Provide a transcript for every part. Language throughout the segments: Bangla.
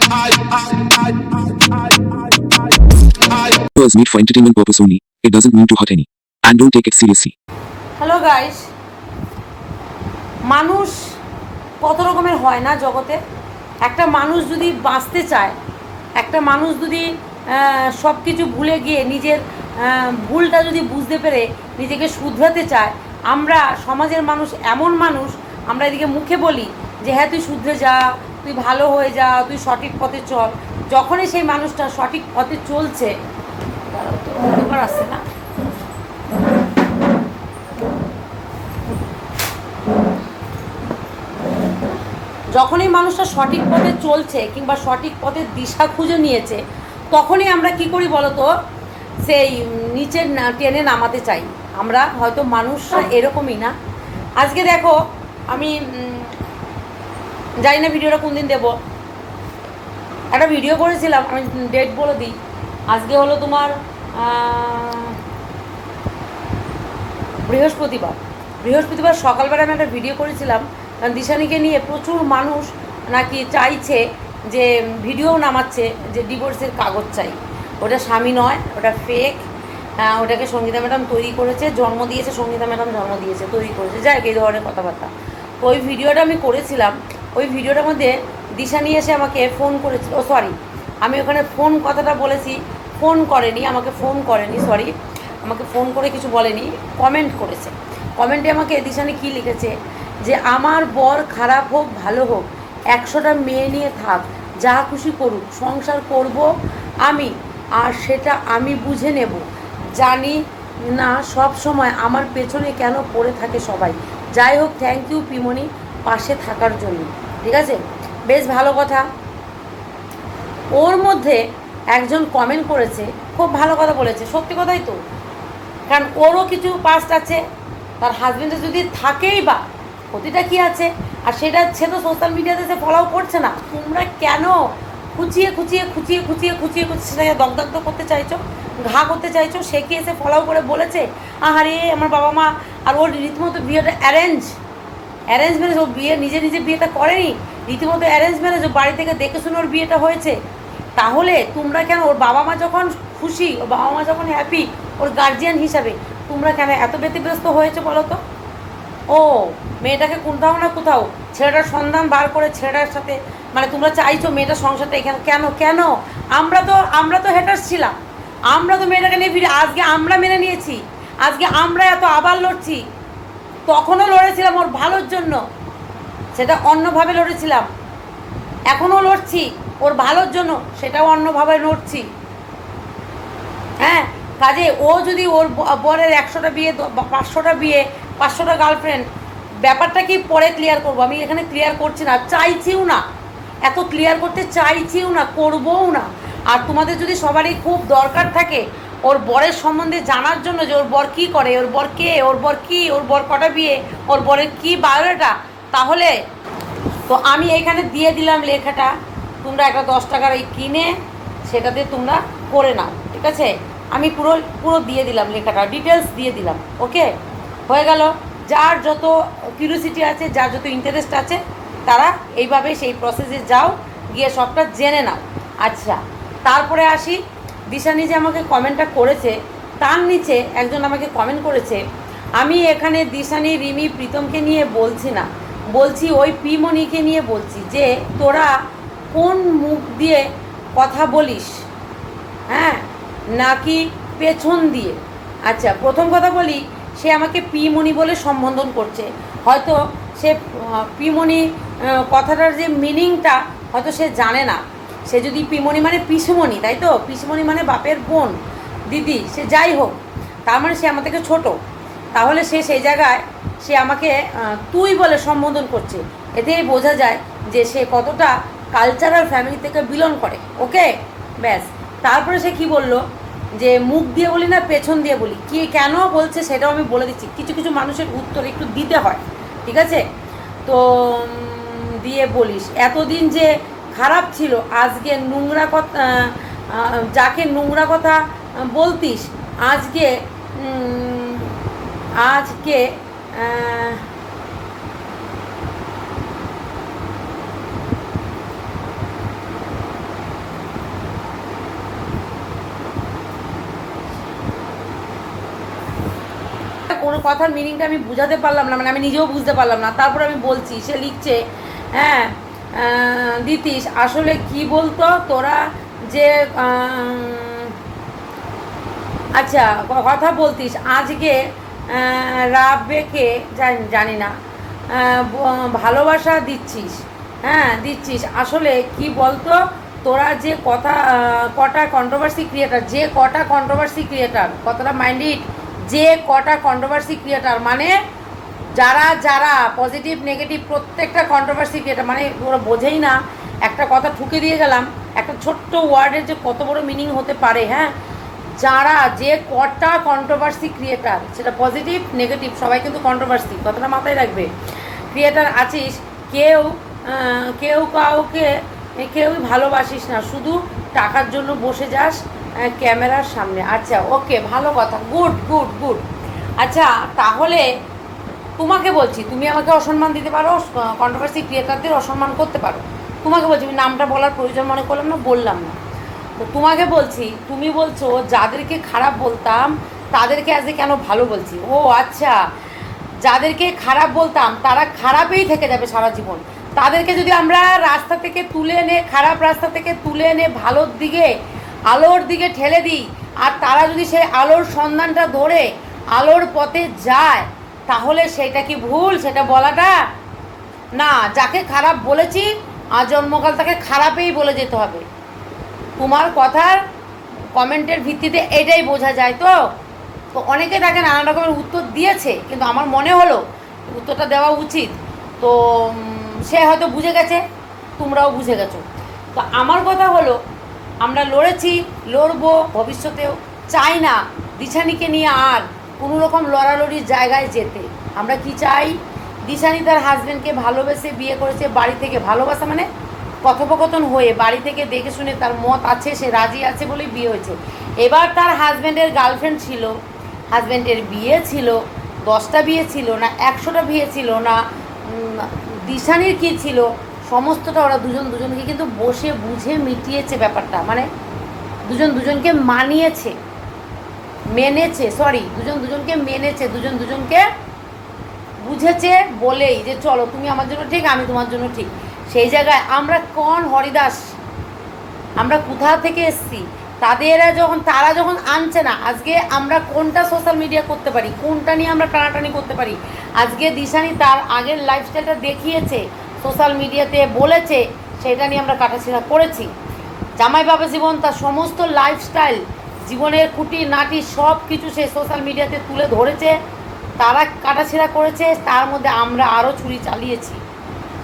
Was made for entertainment purpose only. It doesn't mean to hurt any. And don't take it seriously. Hello guys, মানুষ কত রকমের হয় না জগতে। একটা মানুষ যদি বাঁচতে চায়, একটা মানুষ যদি সব কিছু ভুলে গিয়ে নিজের ভুলটা যদি বুঝতে পেরে নিজেকে শুধরাতে চায়, আমরা সমাজের মানুষ এমন মানুষ, আমরা এদিকে মুখে বলি যে হ্যাঁ তুই শুধরে যা, তুই ভালো হয়ে যা, তুই সঠিক পথে চল। যখনই সেই মানুষটা সঠিক পথে চলছে, অন্ধকার আসছে না, যখনই মানুষটা সঠিক পথে চলছে কিংবা সঠিক পথের দিশা খুঁজে নিয়েছে, তখনই আমরা কি করি বলতো, সেই নিচে টেনে নামাতে চাই। আমরা হয়তো মানুষরা এরকমই না। আজকে দেখো, আমি জানি না ভিডিওটা কোন দিন দেবো, একটা ভিডিও করেছিলাম, আমি ডেট বলে দিই। আজকে হলো তোমার বৃহস্পতিবার সকালবেলা আমি একটা ভিডিও করেছিলাম, কারণ দিশানিকে নিয়ে প্রচুর মানুষ নাকি চাইছে, যে ভিডিও নামাচ্ছে যে ডিভোর্সের কাগজ চাই। ওটা স্বামী নয়, ওটা ফেক। ওটাকে সঙ্গীতা ম্যাডাম তৈরি করেছে, জন্ম দিয়েছে, সঙ্গীতা ম্যাডাম জন্ম দিয়েছে, তৈরি করেছে, যাই এই ধরনের কথাবার্তা। তো ওই ভিডিওটা আমি করেছিলাম। ওই ভিডিওটার মধ্যে দিশানি এসে আমাকে ফোন করেছিল, আমি ওখানে ফোন কথাটা বলেছি, ফোন করেনি, আমাকে ফোন করে কিছু বলেনি, কমেন্ট করেছে। কমেন্টে আমাকে দিশানি কী লিখেছে, যে আমার বর খারাপ হোক ভালো হোক, 100টা মেয়ে নিয়ে থাক, যা খুশি করুক, সংসার করব আমি, আর সেটা আমি বুঝে নেব। জানি না সব সময় আমার পেছনে কেন পড়ে থাকে সবাই। যাই হোক, থ্যাংক ইউ পিমনি পাশে থাকার জন্য। ঠিক আছে, বেশ ভালো কথা। ওর মধ্যে একজন কমেন্ট করেছে, খুব ভালো কথা বলেছে, সত্যি কথাই তো। কারণ ওরও কিছু পাস্ট আছে, তার হাজব্যান্ডের যদি থাকেই বা ক্ষতিটা কী আছে, আর সে তো সোশ্যাল মিডিয়াতে সে ফলো করছে না। তোমরা কেন খুঁচিয়ে সেটাকে দগদগ করতে চাইছো, ঘা করতে চাইছো? সে কি এসে ফলো করে বলেছে আহারে আমার বাবা মা? আর ওর রীতিমতো বিয়েটা অ্যারেঞ্জ ম্যারেজ। ও বিয়ে নিজে বিয়েটা করেনি, রীতিমতো অ্যারেঞ্জ ম্যারেজ। ও বাড়ি থেকে দেখে শুনে ওর বিয়েটা হয়েছে। তাহলে তোমরা কেন, ওর বাবা মা যখন খুশি, ওর বাবা মা যখন হ্যাপি, ওর গার্জিয়ান হিসাবে তোমরা কেন এত ব্যতিব্যস্ত হয়েছে বলো তো? ও মেয়েটাকে কোথাও না কোথাও ছেলেটার সন্ধান বার করে ছেলেটার সাথে, মানে তোমরা চাইছো মেয়েটার সংসারটা এখানে কেন? আমরা তো হেটার্স ছিলাম, আমরা তো মেয়েটাকে নিয়ে আজকে আমরা মেনে নিয়েছি, আজকে আমরা এত আবার লড়ছি। তখনও লড়েছিলাম ওর ভালোর জন্য, সেটা অন্যভাবে লড়েছিলাম, এখনও লড়ছি ওর ভালোর জন্য, সেটাও অন্যভাবে লড়ছি। হ্যাঁ, কাজে ও যদি ওর বরের 100টা বিয়ে, 500টা বিয়ে, 500টা গার্লফ্রেন্ড, ব্যাপারটা কি পরে ক্লিয়ার করবো, আমি এখানে ক্লিয়ার করছি না, চাইছিও না, এত ক্লিয়ার করতে চাইছিও না, করবোও না। আর তোমাদের যদি সবারই খুব দরকার থাকে ওর বরের সম্বন্ধে জানার জন্য, যে ওর বর কী করে, ওর বর কে, ওর বর কী, ওর বর কটা বিয়ে, ওর বরের কী বায়োডাটা, তাহলে তো আমি এখানে দিয়ে দিলাম লেখাটা, তোমরা একটা 10 টাকার এই কিনে সেটাতে তোমরা করে নাও। ঠিক আছে, আমি পুরো দিয়ে দিলাম লেখাটা, ডিটেলস দিয়ে দিলাম। ওকে, হয়ে গেল। যার যত কিউরিওসিটি আছে, যার যত ইন্টারেস্ট আছে, তারা এইভাবে সেই প্রসেসে যাও, গিয়ে সবটা জেনে নাও। আচ্ছা, তারপরে আসি, দিশানি যে আমাকে কমেন্টটা করেছে, তার নিচে একজন আমাকে কমেন্ট করেছে, আমি এখানে দিশানি, রিমি, প্রীতমকে নিয়ে বলছি না, বলছি ওই পিমনিকে নিয়ে বলছি, যে তোরা কোন মুখ দিয়ে কথা বলিস, হ্যাঁ, নাকি পেছন দিয়ে? আচ্ছা, প্রথম কথা বলি, সে আমাকে পিমনি বলে সম্বোধন করছে। হয়তো সে পিমনি কথাটার যে মিনিংটা হয়তো সে জানে না। সে যদি পিমনি মানে পিসুমণি, তাই তো, পিসুমণি মানে বাপের বোন, দিদি, সে যাই হোক, তার মানে সে আমার থেকে ছোটো। তাহলে সে সেই জায়গায় সে আমাকে তুই বলে সম্বোধন করছে, এতেই বোঝা যায় যে সে কতটা কালচারাল ফ্যামিলি থেকে বিলং করে। ওকে, ব্যাস। তারপরে সে কি বলল, যে মুখ দিয়ে বলি না পেছন দিয়ে বলি, কি কেন বলছে সেটাও আমি বলে দিচ্ছি। কিছু মানুষের উত্তর একটু দিতে হয়, ঠিক আছে? তো দিয়ে বলিস, এতদিন যে খারাপ ছিল, আজকে নোংরা কথা, যাকে নোংরা কথা বলতিস, আজকে ওর কথার মিনিংটা আমি বুঝাতে পারলাম না, মানে আমি নিজেও বুঝতে পারলাম না। তারপর আমি বলছি, সে লিখছে, হ্যাঁ দিতিস আসলে কি বলতো তোরা যে আচ্ছা কথা বলতিস আজকে রাবেকে জানি না ভালোবাসা দিচ্ছিস, হ্যাঁ দিচ্ছিস আসলে কি বলতো তোরা যে কটা কন্ট্রোভার্সি ক্রিয়েটার, যে কটা কন্ট্রোভার্সি ক্রিয়েটার, কতটা মাইন্ডেড, যে কটা কন্ট্রোভার্সি ক্রিয়েটার, মানে যারা যারা পজিটিভ নেগেটিভ প্রত্যেকটা কন্ট্রোভার্সি ক্রিয়েটার, মানে ওরা বোঝেই না একটা কথা ঠুকে দিয়ে গেলাম, একটা ছোট্ট ওয়ার্ডের যে কত বড় মিনিং হতে পারে। হ্যাঁ, যারা যে কটা কন্ট্রোভার্সি ক্রিয়েটার, সেটা পজিটিভ নেগেটিভ সবাই কিন্তু কন্ট্রোভার্সি, কথাটা মাথায় রাখবে। ক্রিয়েটার আছিস, কেউ কেউ কাউকে কেউই ভালোবাসিস না, শুধু টাকার জন্য বসে যাস ক্যামেরার সামনে। আচ্ছা ওকে, ভালো কথা, গুড গুড গুড। আচ্ছা তাহলে তোমাকে বলছি, তুমি আমাকে অসম্মান দিতে পারো, কন্ট্রোভার্সি ক্রিয়েটারদের অসম্মান করতে পারো, তোমাকে বলছি, আমি নামটা বলার প্রয়োজন মনে করলাম না, বললাম না। তো তোমাকে বলছি, তুমি বলছো যাদেরকে খারাপ বলতাম তাদেরকে আজকে কেন ভালো বলছি। ও আচ্ছা, যাদেরকে খারাপ বলতাম তারা খারাপই থেকে যাবে সারা জীবন। তাদেরকে যদি আমরা রাস্তা থেকে তুলে এনে, খারাপ রাস্তা থেকে তুলে এনে ভালোর দিকে, আলোর দিকে ঠেলে দিই, আর তারা যদি সেই আলোর সন্ধানটা ধরে আলোর পথে যায়, তাহলে সেটা কি ভুল সেটা বলাটা? না, যাকে খারাপ বলেছি আজন্মকাল তাকে খারাপই বলে যেতে হবে। তোমার কথার কমেন্টের ভিত্তিতে এটাই বোঝা যায়। তো তো অনেকে তাকে নানা রকমের উত্তর দিয়েছে, কিন্তু আমার মনে হলো উত্তরটা দেওয়া উচিত। তো সে হয়তো বুঝে গেছে, তোমরাও বুঝে গেছো। তো আমার কথা হলো, আমরা লড়েছি, লড়বো, ভবিষ্যতেও চাই না দিশানিকে নিয়ে আর কোনো রকম লড়ালড়ির জায়গায় যেতে। আমরা কি চাই, দিশানি তার হাজব্যান্ডকে ভালোবেসে বিয়ে করেছে, বাড়ি থেকে ভালোবাসা মানে কথোপকথন হয়ে, বাড়ি থেকে দেখে শুনে তার মত আছে, সে রাজি আছে বলেই বিয়ে হয়েছে। এবার তার হাজব্যান্ডের গার্লফ্রেন্ড ছিল, হাজব্যান্ডের বিয়ে ছিল, 10টা বিয়ে ছিল না, 100টা বিয়ে ছিল না, দিশানির কী ছিল, সমস্তটা ওরা দুজন দুজনকে কিন্তু বসে বুঝে মিটিয়েছে ব্যাপারটা, মানে দুজন দুজনকে মানিয়েছে, মেনেছে, সরি দুজন দুজনকে মেনেছে, দুজন দুজনকে বুঝেছে বলেই যে চলো তুমি আমার জন্য ঠিক, আমি তোমার জন্য ঠিক। সেই জায়গায় আমরা কোন হরিদাস, আমরা কোথা থেকে এসছি, তারা যখন আনছে না, আজকে আমরা কোনটা সোশ্যাল মিডিয়া করতে পারি, কোনটা নিয়ে আমরা টানাটানি করতে পারি। আজকে দিশানি তার আগের লাইফস্টাইলটা দেখিয়েছে, সোশ্যাল মিডিয়াতে বলেছে, সেটা নিয়ে আমরা কাটাছেড়া করেছি। জামাই বাবা জীবন তার সমস্ত লাইফস্টাইল, জীবনের খুঁটি নাটি সব কিছু সে সোশ্যাল মিডিয়াতে তুলে ধরেছে, তারা কাটাছেড়া করেছে। তার মধ্যে আমরা আরও ছুরি চালিয়েছি।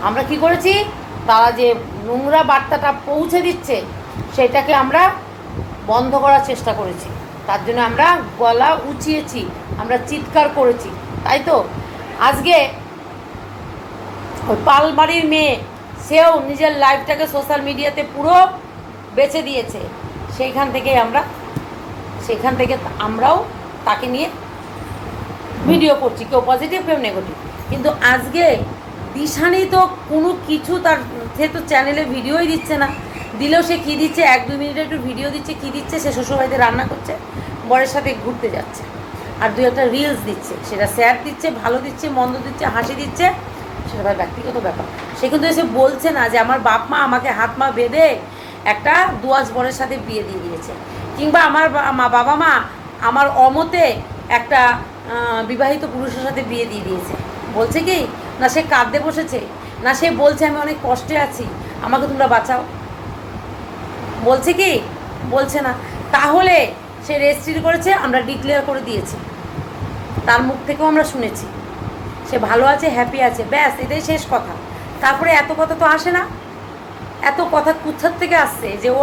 আমরা কি করেছি, তারা যে নোংরা বার্তাটা পৌঁছে দিচ্ছে সেটাকে আমরা বন্ধ করার চেষ্টা করেছি। তার জন্য আমরা গলা উঁচিয়েছি, আমরা চিৎকার করেছি, তাই তো। আজকে ওই পালবাড়ির মেয়ে, সেও নিজের লাইফটাকে সোশ্যাল মিডিয়াতে পুরো বেচে দিয়েছে। সেখান থেকে আমরাও তাকে নিয়ে ভিডিও করছি, কেউ পজিটিভ কেউ নেগেটিভ। কিন্তু আজকে দিশানি তো কোনো কিছু, সে তো চ্যানেলে ভিডিওই দিচ্ছে না, দিলেও সে কী দিচ্ছে, 1-2 মিনিটের একটু ভিডিও দিচ্ছে, কী দিচ্ছে, সে শ্বশুরবাড়িতে রান্না করছে, বরের সাথে ঘুরতে যাচ্ছে, আর 2-একটা রিলস দিচ্ছে, সেটা স্যাড দিচ্ছে, ভালো দিচ্ছে, মন্দ দিচ্ছে, হাসি দিচ্ছে, সেটা তার ব্যক্তিগত ব্যাপার। সে কিন্তু এসে বলছে না যে আমার বাপ মা আমাকে হাত মা বেঁধে একটা দুয়াজ বরের সাথে বিয়ে দিয়ে দিয়েছে, কিংবা আমার বাবা মা আমার অমতে একটা বিবাহিত পুরুষের সাথে বিয়ে দিয়ে দিয়েছে। বলছে কি না, সে কাঁদতে বসেছে, না সে বলছে আমি অনেক কষ্টে আছি, আমাকে তোমরা বাঁচাও, বলছে কি? বলছে না। তাহলে সে রেজিস্ট্রি করেছে, আমরা ডিক্লেয়ার করে দিয়েছি, তার মুখ থেকেও আমরা শুনেছি সে ভালো আছে, হ্যাপি আছে, ব্যাস এটাই শেষ কথা। তারপরে এত কথা তো আসে না। এত কথা কোথার থেকে আসছে যে ও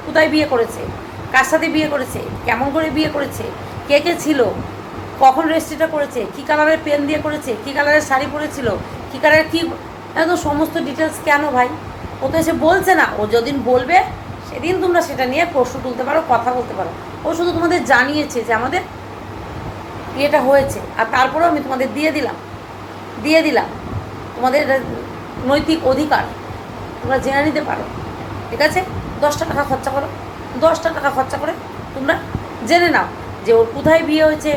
কোথায় বিয়ে করেছে, কার সাথে বিয়ে করেছে, কেমন করে বিয়ে করেছে, কে কে ছিল, কখন রেজিস্ট্রিটা করেছে, কী কালারের পেন দিয়ে করেছে, কী কালারের শাড়ি পরেছিল, কী কালারের কী, একদম সমস্ত ডিটেলস কেন ভাই? ও তো এসে বলছে না। ও যেদিন বলবে সেদিন তোমরা সেটা নিয়ে প্রশ্ন তুলতে পারো, কথা বলতে পারো। ও শুধু তোমাদের জানিয়েছে যে আমাদের বিয়েটা হয়েছে, আর তারপরেও আমি তোমাদের দিয়ে দিলাম তোমাদের নৈতিক অধিকার, তোমরা জেনে নিতে পারো, ঠিক আছে? 10টা টাকা খরচা করো, 10টা টাকা খরচা করে তোমরা জেনে নাও যে ওর কোথায় বিয়ে হয়েছে,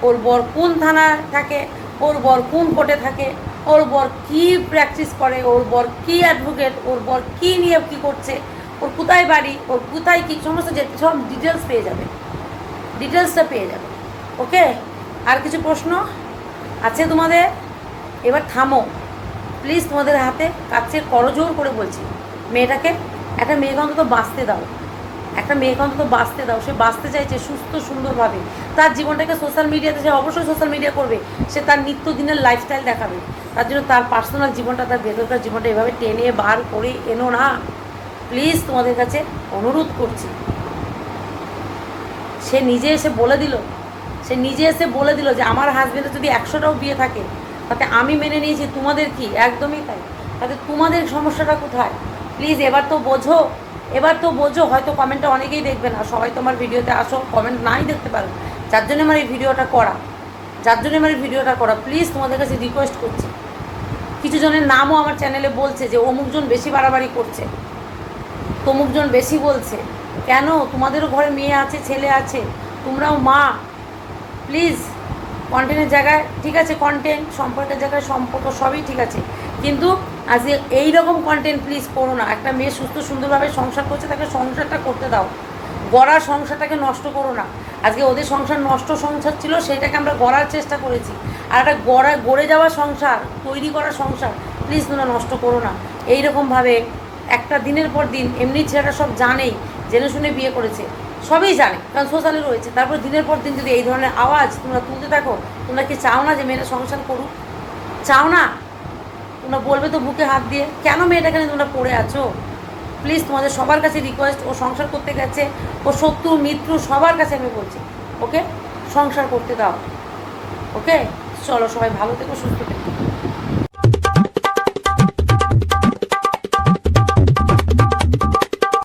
ওর বর কোন থানায় থাকে, ওর বর কোন কোর্টে থাকে, ওর বর কী প্র্যাকটিস করে, ওর বর কী অ্যাডভোকেট, ওর বর কী নিয়ে কী করছে, ওর কোথায় বাড়ি, ওর কোথায় কী সমস্ত সব ডিটেলস পেয়ে যাবে, ডিটেলসটা পেয়ে যাবে। ওকে, আর কিছু প্রশ্ন আছে তোমাদের? এবার থামো প্লিজ, তোমাদের হাতে কাছের করজোর করে বলছি, মেয়েটাকে, একটা মেয়েকে অন্তত বাঁচতে দাও, একটা মেয়েকে অন্তত বাঁচতে দাও। সে বাঁচতে চাইছে সুস্থ সুন্দরভাবে, তার জীবনটাকে সোশ্যাল মিডিয়াতে, সে অবশ্যই সোশ্যাল মিডিয়া করবে, সে তার নিত্যদিনের লাইফস্টাইল দেখাবে, তার জন্য তার পার্সোনাল জীবনটা, তার ভেতরকার জীবনটা এভাবে টেনে বার করে এনো না, প্লিজ তোমাদের কাছে অনুরোধ করছি। সে নিজে এসে বলে দিল, সে নিজে এসে বলে দিল যে আমার হাজব্যান্ডের যদি 100টাও বিয়ে থাকে তাতে আমি মেনে নিয়েছি, তোমাদের কি? একদমই তাই। তাতে তোমাদের সমস্যাটা কোথায়? প্লিজ এবার তো বোঝো, এবার তো বোঝো। হয়তো কমেন্টটা অনেকেই দেখবে না, সবাই তোমার ভিডিওতে আসো, কমেন্ট নাই দেখতে পারো, যার জন্য আমার এই ভিডিওটা করা, যার জন্য আমার এই ভিডিওটা করা। প্লিজ তোমাদের কাছে রিকোয়েস্ট করছি। কিছু জনের নামও আমার চ্যানেলে বলছে যে অমুকজন বেশি বাড়াবাড়ি করছে, তমুকজন বেশি বলছে। কেন? তোমাদেরও ঘরে মেয়ে আছে, ছেলে আছে, তোমরাও মা। প্লিজ কন্টেন্টের জায়গায় ঠিক আছে, কন্টেন্ট সম্পর্কের জায়গায় সম্পর্ক সবই ঠিক আছে, কিন্তু আজকে এই রকম কন্টেন্ট প্লিজ করো না। একটা মেয়ে সুস্থ সুন্দরভাবে সংসার করছে, তাকে সংসারটা করতে দাও, গড়ার সংসারটাকে নষ্ট করো না। আজকে ওদের সংসার নষ্ট সংসার ছিল, সেটাকে আমরা গড়ার চেষ্টা করেছি, আর একটা গড়ে যাওয়া সংসার, তৈরি করা সংসার প্লিজ তোমরা নষ্ট করো না এইরকমভাবে। একটা দিনের পর দিন এমনি ছেলেটা সব জানেই, জেনে শুনে বিয়ে করেছে, সবই জানে, কারণ সোশ্যালে রয়েছে। তারপর দিনের পর দিন যদি এই ধরনের আওয়াজ তোমরা তুলতে থাকো, তোমরা কি চাও না যে মেয়েটা সংসার করুক? চাও না? তোমরা বলবে তো বুকে হাত দিয়ে, কেন মেয়েটাকে নিয়ে তোমরা পড়ে আছো? প্লিজ তোমাদের সবার কাছে রিকোয়েস্ট, ও সংসার করতে গেছে, ও শত্রু মিত্র সবার কাছে আমি বলছি, ওকে সংসার করতে দাও। ওকে, চলো সবাই ভালো থেকো, সুস্থ থেকো।